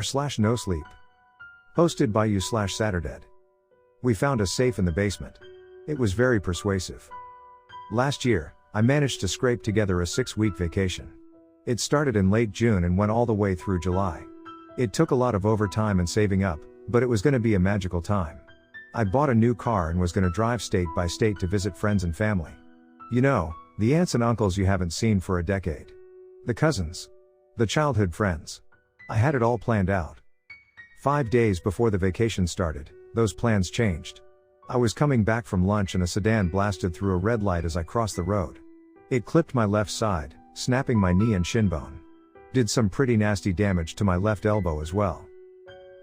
r/nosleep. Hosted by you/Saturdead. We found a safe in the basement. It was very persuasive. Last year, I managed to scrape together a 6-week vacation. It started in late June and went all the way through July. It took a lot of overtime and saving up, but it was going to be a magical time. I bought a new car and was going to drive state by state to visit friends and family. You know, the aunts and uncles you haven't seen for a decade. The cousins. The childhood friends. I had it all planned out. 5 days before the vacation started, those plans changed. I was coming back from lunch and a sedan blasted through a red light as I crossed the road. It clipped my left side, snapping my knee and shin bone. Did some pretty nasty damage to my left elbow as well.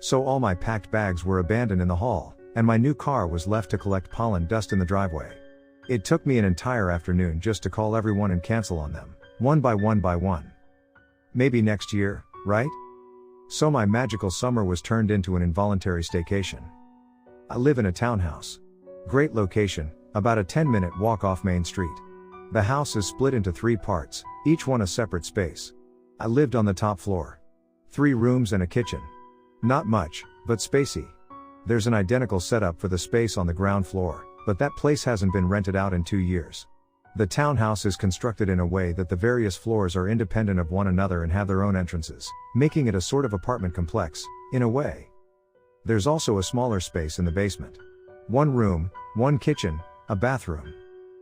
So all my packed bags were abandoned in the hall, and my new car was left to collect pollen dust in the driveway. It took me an entire afternoon just to call everyone and cancel on them, one by one. Maybe next year, right? So my magical summer was turned into an involuntary staycation. I live in a townhouse. Great location, about a 10-minute walk off Main Street. The house is split into 3 parts, each one a separate space. I lived on the top floor. 3 rooms and a kitchen. Not much, but spacey. There's an identical setup for the space on the ground floor, but that place hasn't been rented out in 2 years. The townhouse is constructed in a way that the various floors are independent of one another and have their own entrances, making it a sort of apartment complex, in a way. There's also a smaller space in the basement. 1 room, 1 kitchen, a bathroom.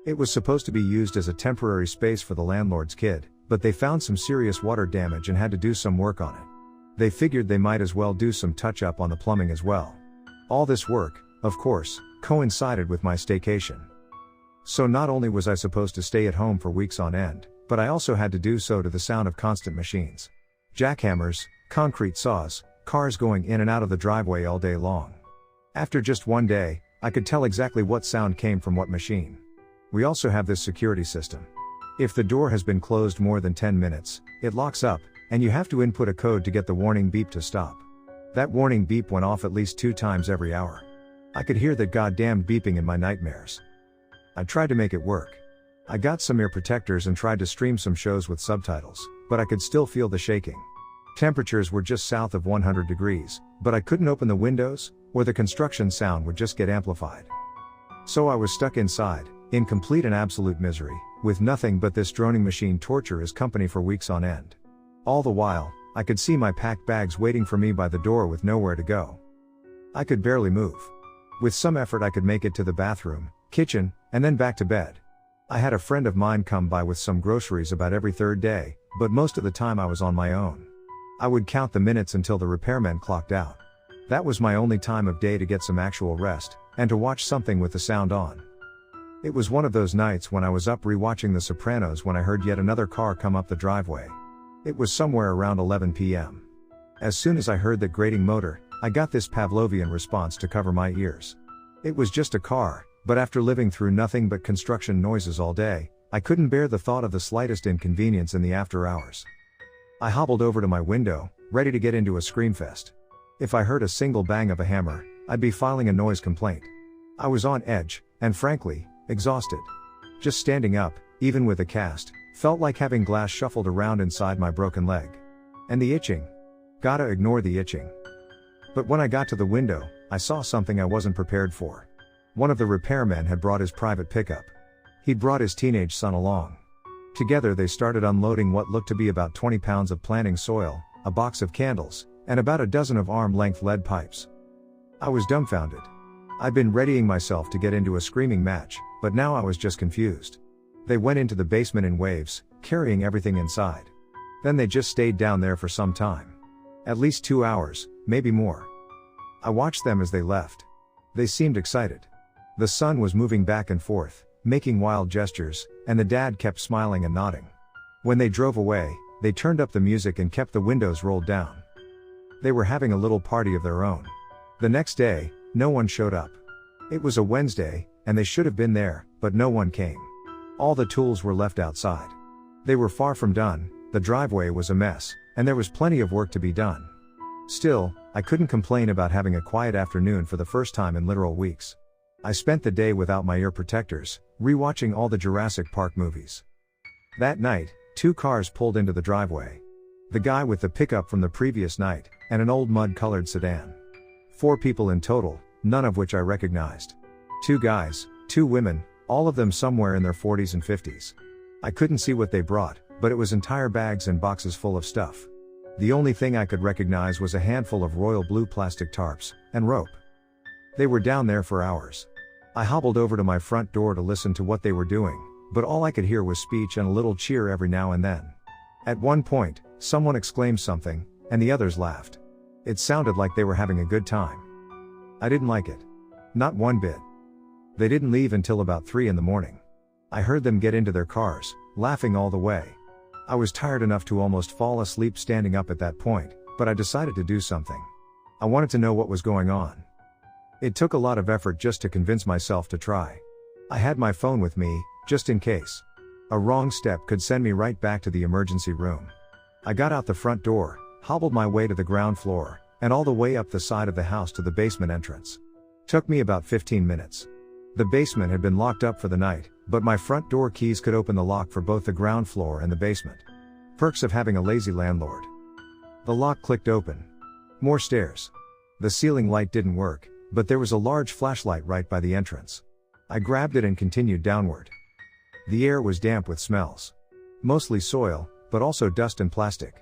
It was supposed to be used as a temporary space for the landlord's kid, but they found some serious water damage and had to do some work on it. They figured they might as well do some touch-up on the plumbing as well. All this work, of course, coincided with my staycation. So not only was I supposed to stay at home for weeks on end, but I also had to do so to the sound of constant machines. Jackhammers, concrete saws, cars going in and out of the driveway all day long. After just 1 day, I could tell exactly what sound came from what machine. We also have this security system. If the door has been closed more than 10 minutes, it locks up, and you have to input a code to get the warning beep to stop. That warning beep went off at least 2 times every hour. I could hear that goddamned beeping in my nightmares. I tried to make it work. I got some ear protectors and tried to stream some shows with subtitles, but I could still feel the shaking. Temperatures were just south of 100 degrees, but I couldn't open the windows, or the construction sound would just get amplified. So I was stuck inside, in complete and absolute misery, with nothing but this droning machine torture as company for weeks on end. All the while, I could see my packed bags waiting for me by the door with nowhere to go. I could barely move. With some effort I could make it to the bathroom, kitchen, and then back to bed. I had a friend of mine come by with some groceries about every 3rd day, but most of the time I was on my own. I would count the minutes until the repairmen clocked out. That was my only time of day to get some actual rest, and to watch something with the sound on. It was one of those nights when I was up rewatching The Sopranos when I heard yet another car come up the driveway. It was somewhere around 11 p.m. As soon as I heard that grating motor, I got this Pavlovian response to cover my ears. It was just a car, but after living through nothing but construction noises all day, I couldn't bear the thought of the slightest inconvenience in the after hours. I hobbled over to my window, ready to get into a screamfest. If I heard a single bang of a hammer, I'd be filing a noise complaint. I was on edge, and frankly, exhausted. Just standing up, even with a cast, felt like having glass shuffled around inside my broken leg. And the itching. Gotta ignore the itching. But when I got to the window, I saw something I wasn't prepared for. One of the repairmen had brought his private pickup. He'd brought his teenage son along. Together they started unloading what looked to be about 20 pounds of planting soil, a box of candles, and about a dozen of arm-length lead pipes. I was dumbfounded. I'd been readying myself to get into a screaming match, but now I was just confused. They went into the basement in waves, carrying everything inside. Then they just stayed down there for some time. At least 2 hours, maybe more. I watched them as they left. They seemed excited. The son was moving back and forth, making wild gestures, and the dad kept smiling and nodding. When they drove away, they turned up the music and kept the windows rolled down. They were having a little party of their own. The next day, no one showed up. It was a Wednesday, and they should have been there, but no one came. All the tools were left outside. They were far from done, the driveway was a mess, and there was plenty of work to be done. Still, I couldn't complain about having a quiet afternoon for the first time in literal weeks. I spent the day without my ear protectors, rewatching all the Jurassic Park movies. That night, 2 cars pulled into the driveway. The guy with the pickup from the previous night, and an old mud-colored sedan. 4 people in total, none of which I recognized. 2 guys, 2 women, all of them somewhere in their 40s and 50s. I couldn't see what they brought, but it was entire bags and boxes full of stuff. The only thing I could recognize was a handful of royal blue plastic tarps, and rope. They were down there for hours. I hobbled over to my front door to listen to what they were doing, but all I could hear was speech and a little cheer every now and then. At one point, someone exclaimed something, and the others laughed. It sounded like they were having a good time. I didn't like it. Not one bit. They didn't leave until about 3 in the morning. I heard them get into their cars, laughing all the way. I was tired enough to almost fall asleep standing up at that point, but I decided to do something. I wanted to know what was going on. It took a lot of effort just to convince myself to try. I had my phone with me, just in case. A wrong step could send me right back to the emergency room. I got out the front door, hobbled my way to the ground floor, and all the way up the side of the house to the basement entrance. Took me about 15 minutes. The basement had been locked up for the night, but my front door keys could open the lock for both the ground floor and the basement. Perks of having a lazy landlord. The lock clicked open. More stairs. The ceiling light didn't work, but there was a large flashlight right by the entrance. I grabbed it and continued downward. The air was damp with smells. Mostly soil, but also dust and plastic.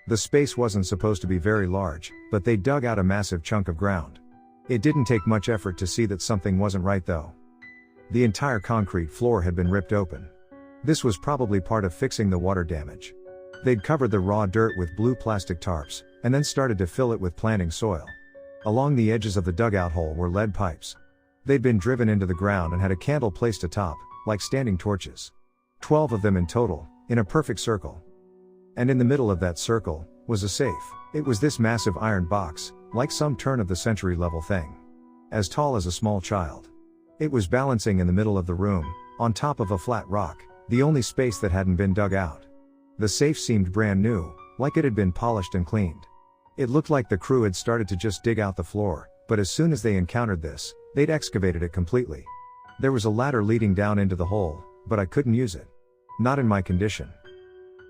The space wasn't supposed to be very large, but they dug out a massive chunk of ground. It didn't take much effort to see that something wasn't right though. The entire concrete floor had been ripped open. This was probably part of fixing the water damage. They'd covered the raw dirt with blue plastic tarps, and then started to fill it with planting soil. Along the edges of the dugout hole were lead pipes. They'd been driven into the ground and had a candle placed atop, like standing torches. 12 of them in total, in a perfect circle. And in the middle of that circle, was a safe. It was this massive iron box, like some turn-of-the-century level thing. As tall as a small child. It was balancing in the middle of the room, on top of a flat rock, the only space that hadn't been dug out. The safe seemed brand new, like it had been polished and cleaned. It looked like the crew had started to just dig out the floor, but as soon as they encountered this, they'd excavated it completely. There was a ladder leading down into the hole, but I couldn't use it. Not in my condition.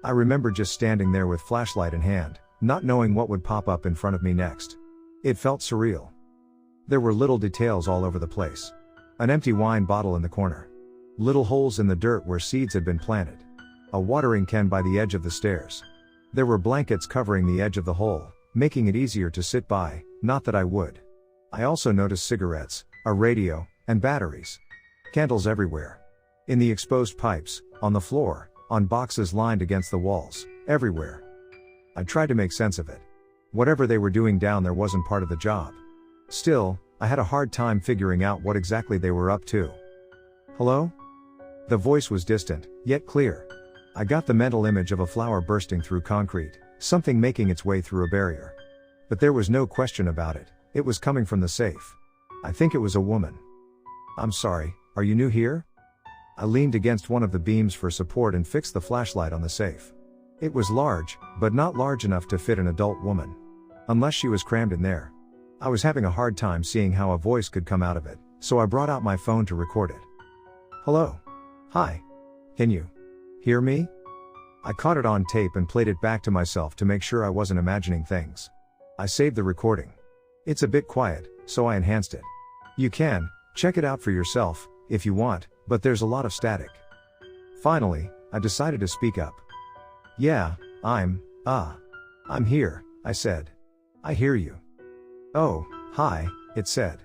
I remember just standing there with flashlight in hand, not knowing what would pop up in front of me next. It felt surreal. There were little details all over the place. An empty wine bottle in the corner. Little holes in the dirt where seeds had been planted. A watering can by the edge of the stairs. There were blankets covering the edge of the hole, making it easier to sit by, not that I would. I also noticed cigarettes, a radio, and batteries. Candles everywhere. In the exposed pipes, on the floor, on boxes lined against the walls, everywhere. I tried to make sense of it. Whatever they were doing down there wasn't part of the job. Still, I had a hard time figuring out what exactly they were up to. Hello? The voice was distant, yet clear. I got the mental image of a flower bursting through concrete, something making its way through a barrier. But there was no question about it, it was coming from the safe. I think it was a woman. I'm sorry, are you new here? I leaned against one of the beams for support and fixed the flashlight on the safe. It was large, but not large enough to fit an adult woman. Unless she was crammed in there. I was having a hard time seeing how a voice could come out of it, so I brought out my phone to record it. Hello. Hi. Can you hear me? I caught it on tape and played it back to myself to make sure I wasn't imagining things. I saved the recording. It's a bit quiet, so I enhanced it. You can check it out for yourself, if you want, but there's a lot of static. Finally, I decided to speak up. Yeah, I'm here, I said. I hear you. Oh, hi, it said.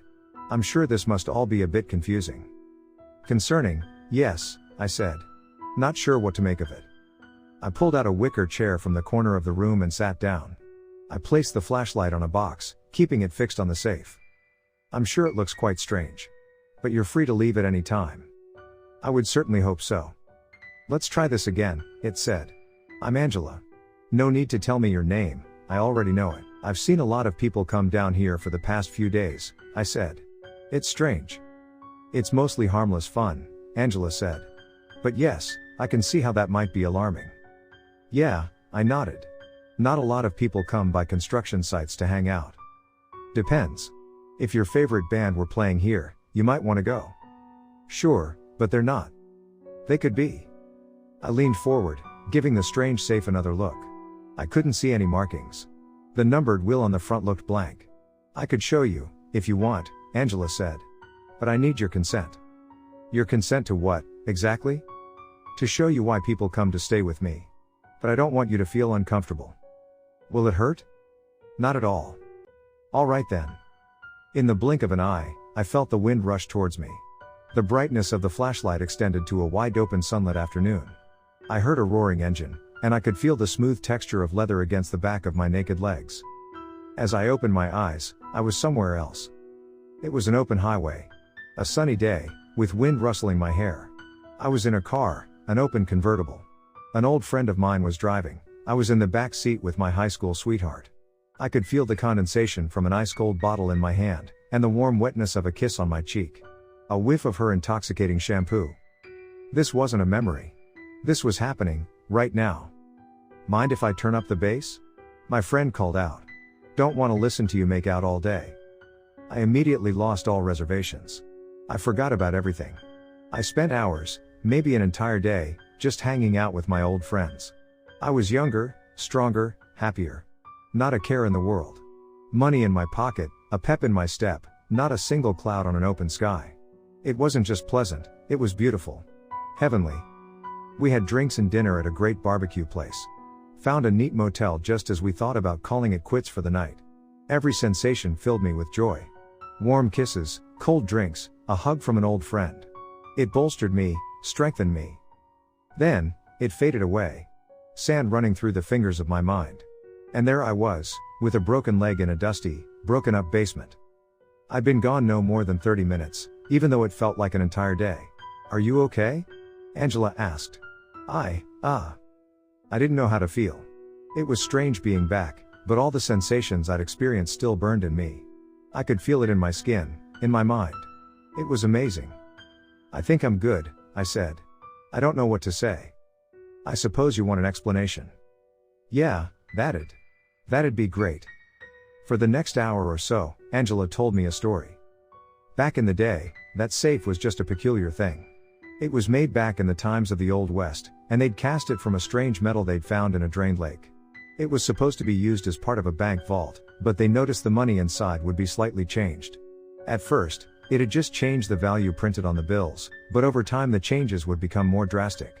I'm sure this must all be a bit confusing. Concerning, yes, I said. Not sure what to make of it. I pulled out a wicker chair from the corner of the room and sat down. I placed the flashlight on a box, keeping it fixed on the safe. I'm sure it looks quite strange. But you're free to leave at any time. I would certainly hope so. Let's try this again, it said. I'm Angela. No need to tell me your name, I already know it. I've seen a lot of people come down here for the past few days, I said. It's strange. It's mostly harmless fun, Angela said. But yes, I can see how that might be alarming. Yeah, I nodded. Not a lot of people come by construction sites to hang out. Depends. If your favorite band were playing here, you might want to go. Sure, but they're not. They could be. I leaned forward, giving the strange safe another look. I couldn't see any markings. The numbered wheel on the front looked blank. I could show you, if you want, Angela said. But I need your consent. Your consent to what, exactly? To show you why people come to stay with me. But I don't want you to feel uncomfortable. Will it hurt? Not at all. All right then. In the blink of an eye, I felt the wind rush towards me. The brightness of the flashlight extended to a wide-open sunlit afternoon. I heard a roaring engine, and I could feel the smooth texture of leather against the back of my naked legs. As I opened my eyes, I was somewhere else. It was an open highway. A sunny day, with wind rustling my hair. I was in a car, an open convertible. An old friend of mine was driving. I was in the back seat with my high school sweetheart. I could feel the condensation from an ice-cold bottle in my hand, and the warm wetness of a kiss on my cheek. A whiff of her intoxicating shampoo. This wasn't a memory. This was happening, right now. Mind if I turn up the bass? My friend called out. Don't want to listen to you make out all day. I immediately lost all reservations. I forgot about everything. I spent hours, maybe an entire day, just hanging out with my old friends. I was younger, stronger, happier. Not a care in the world. Money in my pocket, a pep in my step, not a single cloud on an open sky. It wasn't just pleasant, it was beautiful. Heavenly. We had drinks and dinner at a great barbecue place. Found a neat motel just as we thought about calling it quits for the night. Every sensation filled me with joy. Warm kisses, cold drinks, a hug from an old friend. It bolstered me, strengthened me. Then, it faded away. Sand running through the fingers of my mind. And there I was, with a broken leg in a dusty, broken up basement. I'd been gone no more than 30 minutes, even though it felt like an entire day. Are you okay? Angela asked. I didn't know how to feel. It was strange being back, but all the sensations I'd experienced still burned in me. I could feel it in my skin, in my mind. It was amazing. I think I'm good, I said. I don't know what to say. I suppose you want an explanation. Yeah, that'd be great. For the next hour or so, Angela told me a story. Back in the day, that safe was just a peculiar thing. It was made back in the times of the Old West, and they'd cast it from a strange metal they'd found in a drained lake. It was supposed to be used as part of a bank vault, but they noticed the money inside would be slightly changed. At first, it had just changed the value printed on the bills, but over time the changes would become more drastic.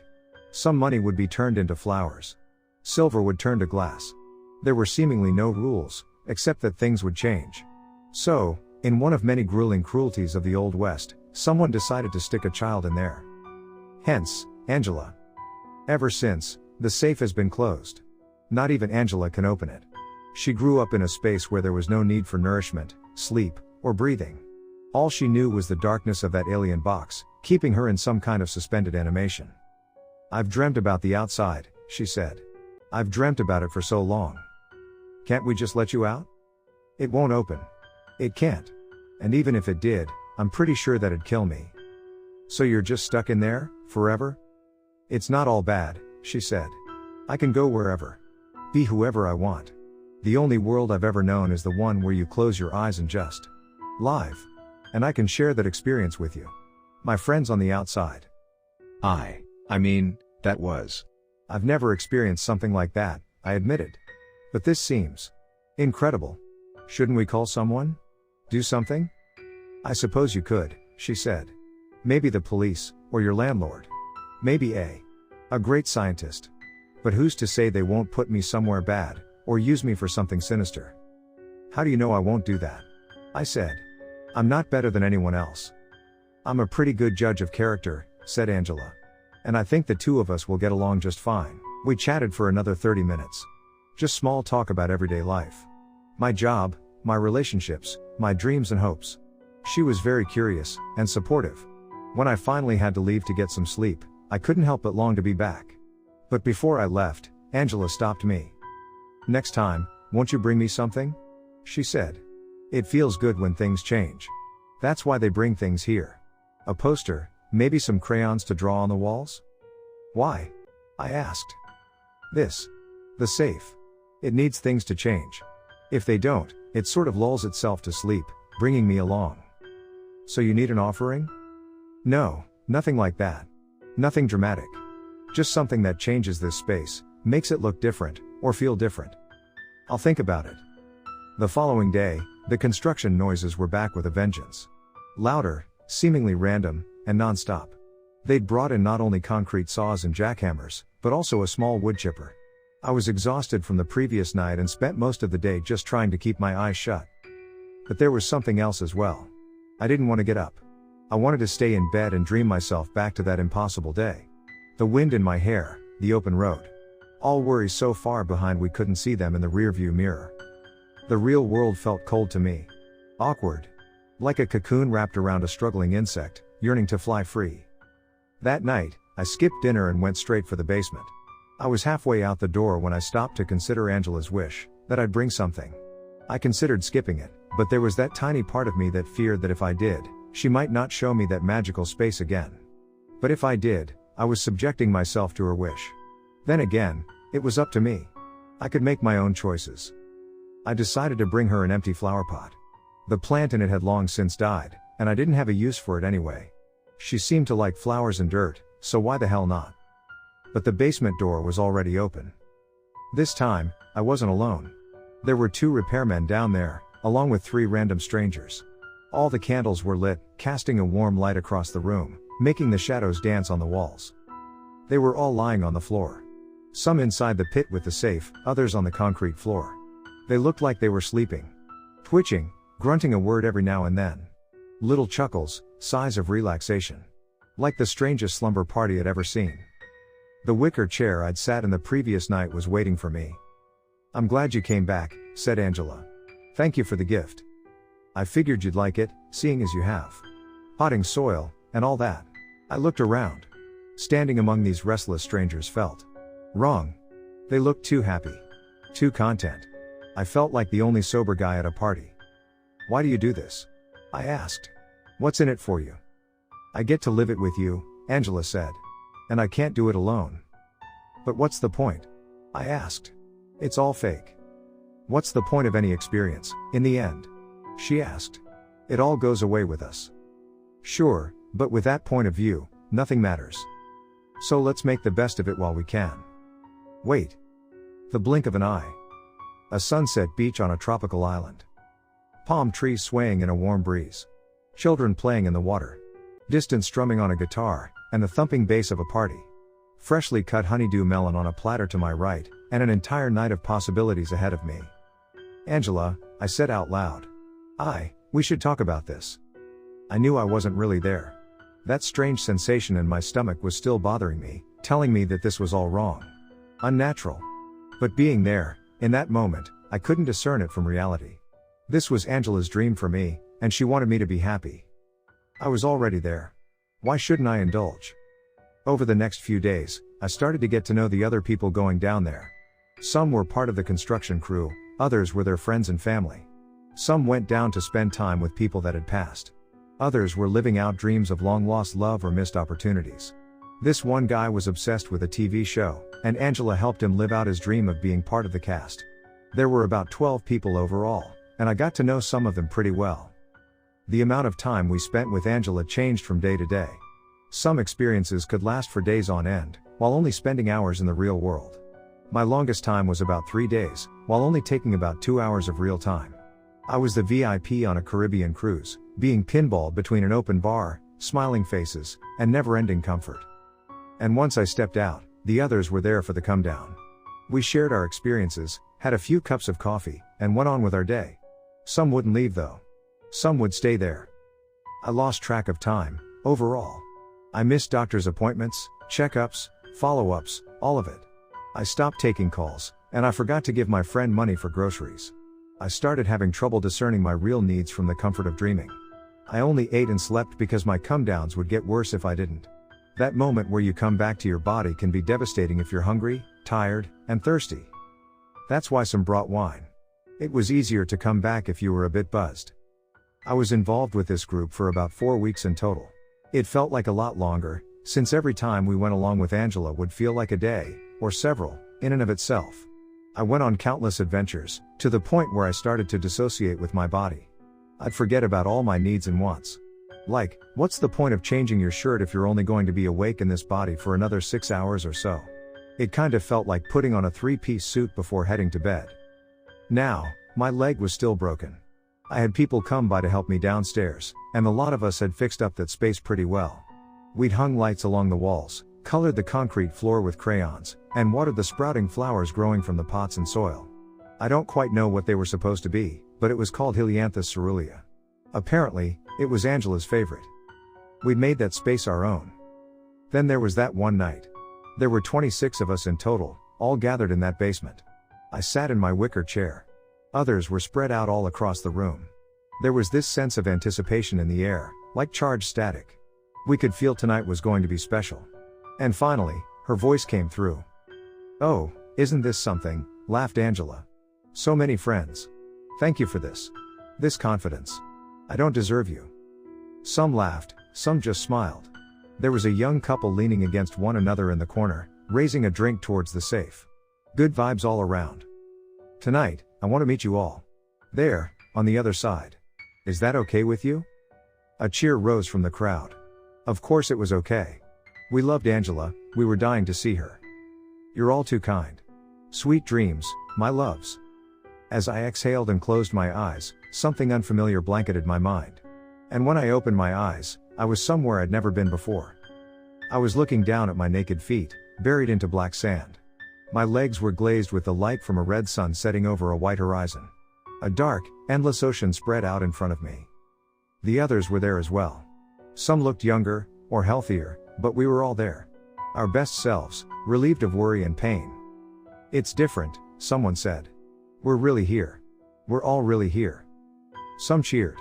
Some money would be turned into flowers. Silver would turn to glass. There were seemingly no rules, except that things would change. So, in one of many grueling cruelties of the Old West, someone decided to stick a child in there. Hence, Angela. Ever since, the safe has been closed. Not even Angela can open it. She grew up in a space where there was no need for nourishment, sleep, or breathing. All she knew was the darkness of that alien box, keeping her in some kind of suspended animation. I've dreamt about the outside, she said. I've dreamt about it for so long. Can't we just let you out? It won't open. It can't. And even if it did, I'm pretty sure that'd kill me. So you're just stuck in there, forever? It's not all bad, she said. I can go wherever. Be whoever I want. The only world I've ever known is the one where you close your eyes and just live. And I can share that experience with you. My friends on the outside. I mean, that was. I've never experienced something like that, I admitted. But this seems incredible. Shouldn't we call someone? Do something? I suppose you could, she said. Maybe the police, or your landlord. Maybe a great scientist. But who's to say they won't put me somewhere bad, or use me for something sinister? How do you know I won't do that? I said. I'm not better than anyone else. I'm a pretty good judge of character, said Angela. And I think the two of us will get along just fine. We chatted for another 30 minutes. Just small talk about everyday life. My job, my relationships, my dreams and hopes. She was very curious, and supportive. When I finally had to leave to get some sleep, I couldn't help but long to be back. But before I left, Angela stopped me. Next time, won't you bring me something? She said. It feels good when things change. That's why they bring things here. A poster, maybe some crayons to draw on the walls? Why? I asked. The safe. It needs things to change. If they don't, it sort of lulls itself to sleep, bringing me along. So you need an offering? No, nothing like that. Nothing dramatic. Just something that changes this space, makes it look different, Or feel different? I'll think about it. The following day, the construction noises were back with a vengeance. Louder, seemingly random, and non-stop. They'd brought in not only concrete saws and jackhammers, but also a small wood chipper. I was exhausted from the previous night and spent most of the day just trying to keep my eyes shut. But there was something else as well. I didn't want to get up. I wanted to stay in bed and dream myself back to that impossible day. The wind in my hair, the open road. All worries so far behind we couldn't see them in the rearview mirror. The real world felt cold to me. Awkward. Like a cocoon wrapped around a struggling insect, yearning to fly free. That night, I skipped dinner and went straight for the basement. I was halfway out the door when I stopped to consider Angela's wish, that I'd bring something. I considered skipping it, but there was that tiny part of me that feared that if I did, she might not show me that magical space again. But if I did, I was subjecting myself to her wish. Then again, it was up to me. I could make my own choices. I decided to bring her an empty flower pot. The plant in it had long since died, and I didn't have a use for it anyway. She seemed to like flowers and dirt, so why the hell not? But the basement door was already open. This time, I wasn't alone. There were 2 repairmen down there, along with 3 random strangers. All the candles were lit, casting a warm light across the room, making the shadows dance on the walls. They were all lying on the floor. Some inside the pit with the safe, others on the concrete floor. They looked like they were sleeping. Twitching, grunting a word every now and then. Little chuckles, sighs of relaxation. Like the strangest slumber party I'd ever seen. The wicker chair I'd sat in the previous night was waiting for me. "I'm glad you came back," said Angela. "Thank you for the gift. I figured you'd like it, seeing as you have. Potting soil, and all that." I looked around. Standing among these restless strangers felt wrong. They looked too happy. Too content. I felt like the only sober guy at a party. "Why do you do this?" I asked. "What's in it for you?" "I get to live it with you," Angela said. "And I can't do it alone." "But what's the point?" I asked. "It's all fake." "What's the point of any experience, in the end?" she asked. "It all goes away with us." "Sure, but with that point of view, nothing matters. So let's make the best of it while we can." Wait. The blink of an eye. A sunset beach on a tropical island. Palm trees swaying in a warm breeze. Children playing in the water. Distant strumming on a guitar, and the thumping bass of a party. Freshly cut honeydew melon on a platter to my right, and an entire night of possibilities ahead of me. "Angela," I said out loud. We should talk about this." I knew I wasn't really there. That strange sensation in my stomach was still bothering me, telling me that this was all wrong. Unnatural. But being there, in that moment, I couldn't discern it from reality. This was Angela's dream for me, and she wanted me to be happy. I was already there. Why shouldn't I indulge? Over the next few days, I started to get to know the other people going down there. Some were part of the construction crew, others were their friends and family. Some went down to spend time with people that had passed. Others were living out dreams of long-lost love or missed opportunities. This one guy was obsessed with a TV show, and Angela helped him live out his dream of being part of the cast. There were about 12 people overall, and I got to know some of them pretty well. The amount of time we spent with Angela changed from day to day. Some experiences could last for days on end, while only spending hours in the real world. My longest time was about 3 days, while only taking about 2 hours of real time. I was the VIP on a Caribbean cruise, being pinballed between an open bar, smiling faces, and never-ending comfort. And once I stepped out, the others were there for the come down. We shared our experiences, had a few cups of coffee, and went on with our day. Some wouldn't leave though. Some would stay there. I lost track of time, overall. I missed doctor's appointments, checkups, follow-ups, all of it. I stopped taking calls, and I forgot to give my friend money for groceries. I started having trouble discerning my real needs from the comfort of dreaming. I only ate and slept because my come-downs would get worse if I didn't. That moment where you come back to your body can be devastating if you're hungry, tired, and thirsty. That's why some brought wine. It was easier to come back if you were a bit buzzed. I was involved with this group for about 4 weeks in total. It felt like a lot longer, since every time we went along with Angela would feel like a day, or several, in and of itself. I went on countless adventures, to the point where I started to dissociate with my body. I'd forget about all my needs and wants. Like, what's the point of changing your shirt if you're only going to be awake in this body for another 6 hours or so? It kind of felt like putting on a 3-piece suit before heading to bed. Now, my leg was still broken. I had people come by to help me downstairs, and a lot of us had fixed up that space pretty well. We'd hung lights along the walls, colored the concrete floor with crayons, and watered the sprouting flowers growing from the pots and soil. I don't quite know what they were supposed to be, but it was called Helianthus cerulea. Apparently, it was Angela's favorite. We'd made that space our own. Then there was that one night. There were 26 of us in total, all gathered in that basement. I sat in my wicker chair. Others were spread out all across the room. There was this sense of anticipation in the air, like charged static. We could feel tonight was going to be special. And finally, her voice came through. "Oh, isn't this something?" laughed Angela. "So many friends. Thank you for this. This confidence. I don't deserve you." Some laughed, some just smiled. There was a young couple leaning against one another in the corner, raising a drink towards the safe. Good vibes all around. "Tonight, I want to meet you all. There, on the other side. Is that okay with you?" A cheer rose from the crowd. Of course it was okay. We loved Angela, we were dying to see her. "You're all too kind. Sweet dreams, my loves." As I exhaled and closed my eyes, something unfamiliar blanketed my mind. And when I opened my eyes, I was somewhere I'd never been before. I was looking down at my naked feet, buried into black sand. My legs were glazed with the light from a red sun setting over a white horizon. A dark, endless ocean spread out in front of me. The others were there as well. Some looked younger, or healthier, but we were all there. Our best selves, relieved of worry and pain. "It's different," someone said. "We're really here. We're all really here." Some cheered.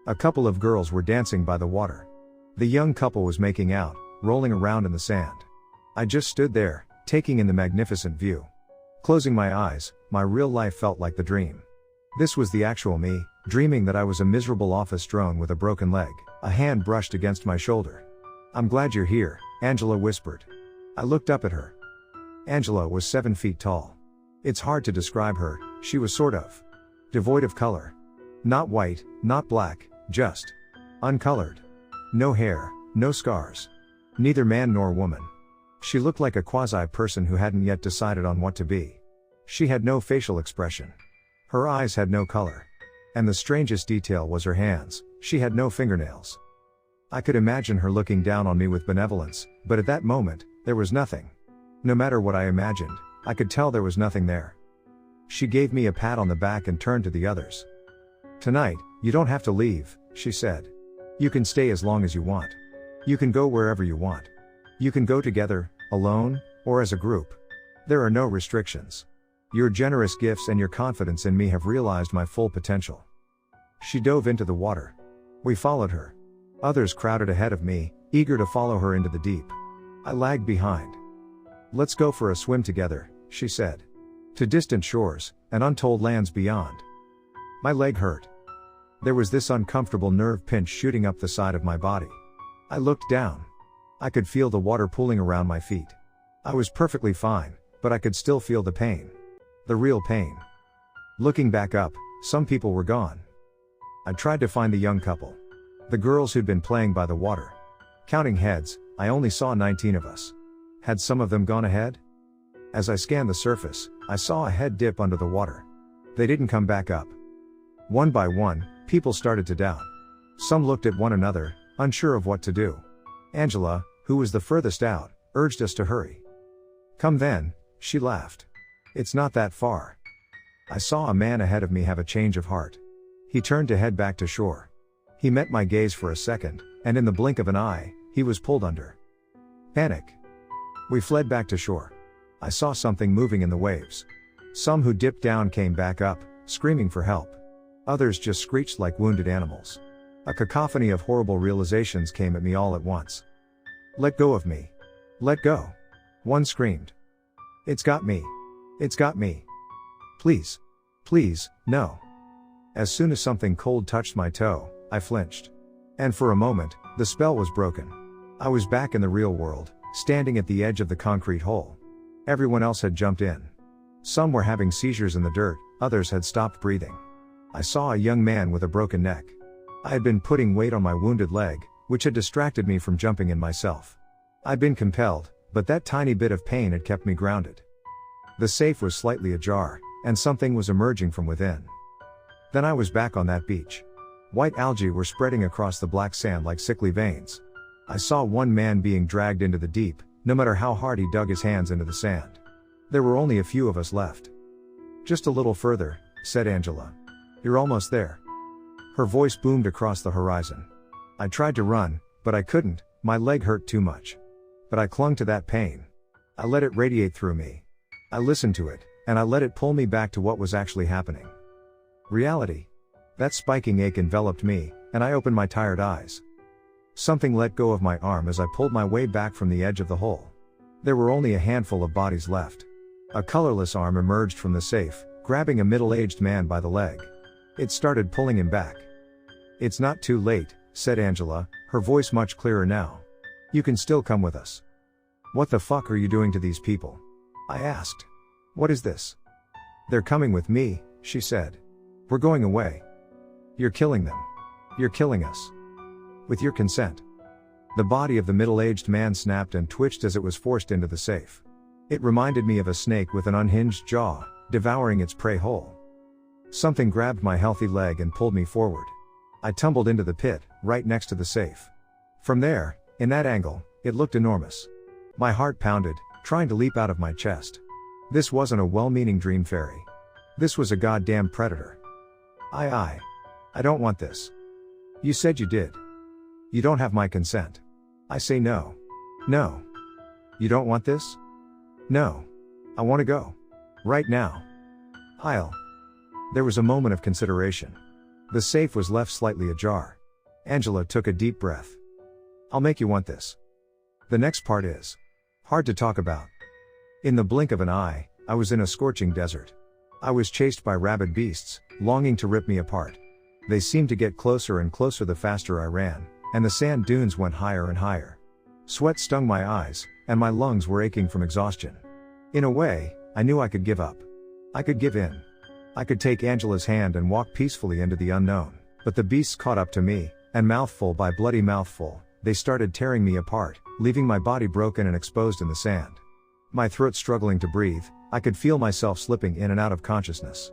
A couple of girls were dancing by the water. The young couple was making out, rolling around in the sand. I just stood there, taking in the magnificent view. Closing my eyes, my real life felt like the dream. This was the actual me, dreaming that I was a miserable office drone with a broken leg. A hand brushed against my shoulder. "I'm glad you're here," Angela whispered. I looked up at her. Angela was 7 feet tall. It's hard to describe her, she was sort of devoid of color. Not white, not black, just uncolored. No hair, no scars. Neither man nor woman. She looked like a quasi-person who hadn't yet decided on what to be. She had no facial expression. Her eyes had no color. And the strangest detail was her hands, she had no fingernails. I could imagine her looking down on me with benevolence, but at that moment, there was nothing. No matter what I imagined, I could tell there was nothing there. She gave me a pat on the back and turned to the others. "Tonight, you don't have to leave," she said. "You can stay as long as you want. You can go wherever you want. You can go together, alone, or as a group. There are no restrictions. Your generous gifts and your confidence in me have realized my full potential." She dove into the water. We followed her. Others crowded ahead of me, eager to follow her into the deep. I lagged behind. "Let's go for a swim together," she said. "To distant shores, and untold lands beyond." My leg hurt. There was this uncomfortable nerve pinch shooting up the side of my body. I looked down. I could feel the water pooling around my feet. I was perfectly fine, but I could still feel the pain. The real pain. Looking back up, some people were gone. I tried to find the young couple. The girls who'd been playing by the water. Counting heads, I only saw 19 of us. Had some of them gone ahead? As I scanned the surface, I saw a head dip under the water. They didn't come back up. One by one, people started to doubt. Some looked at one another, unsure of what to do. Angela, who was the furthest out, urged us to hurry. "Come then," she laughed. "It's not that far." I saw a man ahead of me have a change of heart. He turned to head back to shore. He met my gaze for a second, and in the blink of an eye, he was pulled under. Panic. We fled back to shore. I saw something moving in the waves. Some who dipped down came back up, screaming for help. Others just screeched like wounded animals. A cacophony of horrible realizations came at me all at once. "Let go of me. Let go." One screamed. "It's got me. It's got me. Please. Please, no." As soon as something cold touched my toe, I flinched. And for a moment, the spell was broken. I was back in the real world, standing at the edge of the concrete hole. Everyone else had jumped in. Some were having seizures in the dirt, others had stopped breathing. I saw a young man with a broken neck. I had been putting weight on my wounded leg, which had distracted me from jumping in myself. I'd been compelled, but that tiny bit of pain had kept me grounded. The safe was slightly ajar, and something was emerging from within. Then I was back on that beach. White algae were spreading across the black sand like sickly veins. I saw one man being dragged into the deep, no matter how hard he dug his hands into the sand. There were only a few of us left. "Just a little further," said Angela. "You're almost there." Her voice boomed across the horizon. I tried to run, but I couldn't, my leg hurt too much. But I clung to that pain. I let it radiate through me. I listened to it, and I let it pull me back to what was actually happening. Reality. That spiking ache enveloped me, and I opened my tired eyes. Something let go of my arm as I pulled my way back from the edge of the hole. There were only a handful of bodies left. A colorless arm emerged from the safe, grabbing a middle-aged man by the leg. It started pulling him back. "It's not too late," said Angela, her voice much clearer now. "You can still come with us." "What the fuck are you doing to these people?" I asked. "What is this?" "They're coming with me," she said. "We're going away." "You're killing them. You're killing us. With your consent." The body of the middle-aged man snapped and twitched as it was forced into the safe. It reminded me of a snake with an unhinged jaw, devouring its prey whole. Something grabbed my healthy leg and pulled me forward. I tumbled into the pit, right next to the safe. From there, in that angle, it looked enormous. My heart pounded, trying to leap out of my chest. This wasn't a well-meaning dream fairy. This was a goddamn predator. I don't want this." "You said you did." "You don't have my consent." "I say no." "No." "You don't want this?" "No. I want to go. Right now." "I'll." There was a moment of consideration. The safe was left slightly ajar. Angela took a deep breath. "I'll make you want this. The next part is hard to talk about." In the blink of an eye, I was in a scorching desert. I was chased by rabid beasts, longing to rip me apart. They seemed to get closer and closer the faster I ran, and the sand dunes went higher and higher. Sweat stung my eyes, and my lungs were aching from exhaustion. In a way, I knew I could give up. I could give in. I could take Angela's hand and walk peacefully into the unknown, but the beasts caught up to me, and mouthful by bloody mouthful, they started tearing me apart, leaving my body broken and exposed in the sand. My throat struggling to breathe, I could feel myself slipping in and out of consciousness.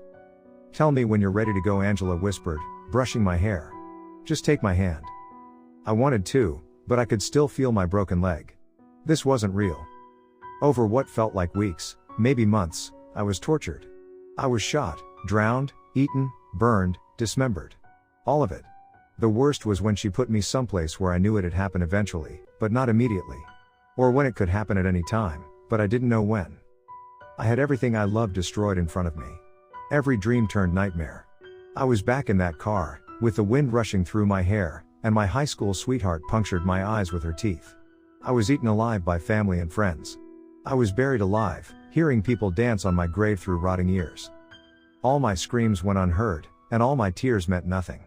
"Tell me when you're ready to go," Angela whispered, brushing my hair. "Just take my hand." I wanted to, but I could still feel my broken leg. This wasn't real. Over what felt like weeks, maybe months, I was tortured. I was shot, drowned, eaten, burned, dismembered. All of it. The worst was when she put me someplace where I knew it'd happen eventually, but not immediately. Or when it could happen at any time, but I didn't know when. I had everything I loved destroyed in front of me. Every dream turned nightmare. I was back in that car, with the wind rushing through my hair, and my high school sweetheart punctured my eyes with her teeth. I was eaten alive by family and friends. I was buried alive, hearing people dance on my grave through rotting ears. All my screams went unheard, and all my tears meant nothing.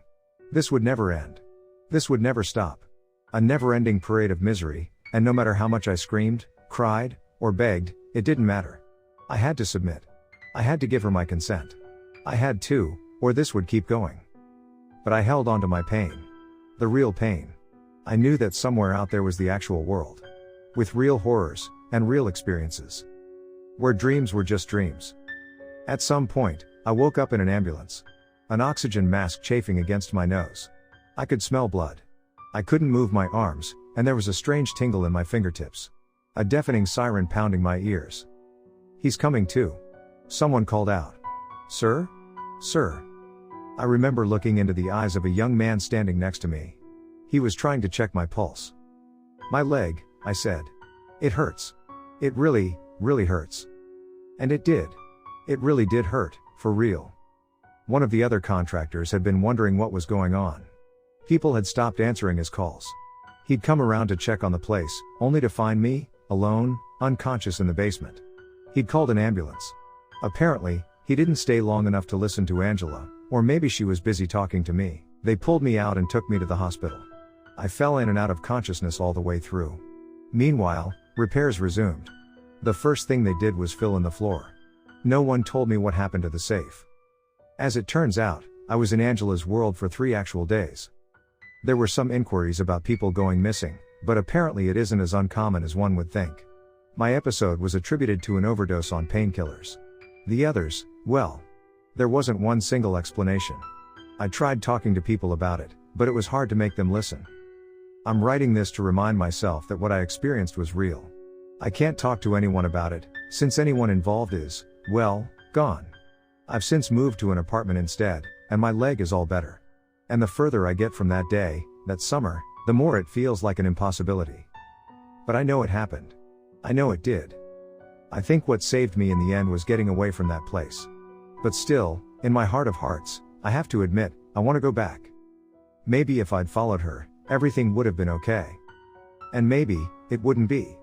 This would never end. This would never stop. A never-ending parade of misery, and no matter how much I screamed, cried, or begged, it didn't matter. I had to submit. I had to give her my consent. I had to, or this would keep going. But I held on to my pain. The real pain. I knew that somewhere out there was the actual world. With real horrors, and real experiences. Where dreams were just dreams. At some point, I woke up in an ambulance. An oxygen mask chafing against my nose. I could smell blood. I couldn't move my arms, and there was a strange tingle in my fingertips. A deafening siren pounding my ears. "He's coming too." Someone called out. "Sir? Sir?" I remember looking into the eyes of a young man standing next to me. He was trying to check my pulse. "My leg," I said. "It hurts. It really, really hurts." And it did. It really did hurt, for real. One of the other contractors had been wondering what was going on. People had stopped answering his calls. He'd come around to check on the place, only to find me, alone, unconscious in the basement. He'd called an ambulance. Apparently, he didn't stay long enough to listen to Angela, or maybe she was busy talking to me. They pulled me out and took me to the hospital. I fell in and out of consciousness all the way through. Meanwhile, repairs resumed. The first thing they did was fill in the floor. No one told me what happened to the safe. As it turns out, I was in Angela's world for 3 actual days. There were some inquiries about people going missing, but apparently it isn't as uncommon as one would think. My episode was attributed to an overdose on painkillers. The others, well, there wasn't one single explanation. I tried talking to people about it, but it was hard to make them listen. I'm writing this to remind myself that what I experienced was real. I can't talk to anyone about it, since anyone involved is, well, gone. I've since moved to an apartment instead, and my leg is all better. And the further I get from that day, that summer, the more it feels like an impossibility. But I know it happened. I know it did. I think what saved me in the end was getting away from that place. But still, in my heart of hearts, I have to admit, I want to go back. Maybe if I'd followed her, everything would have been okay. And maybe, it wouldn't be.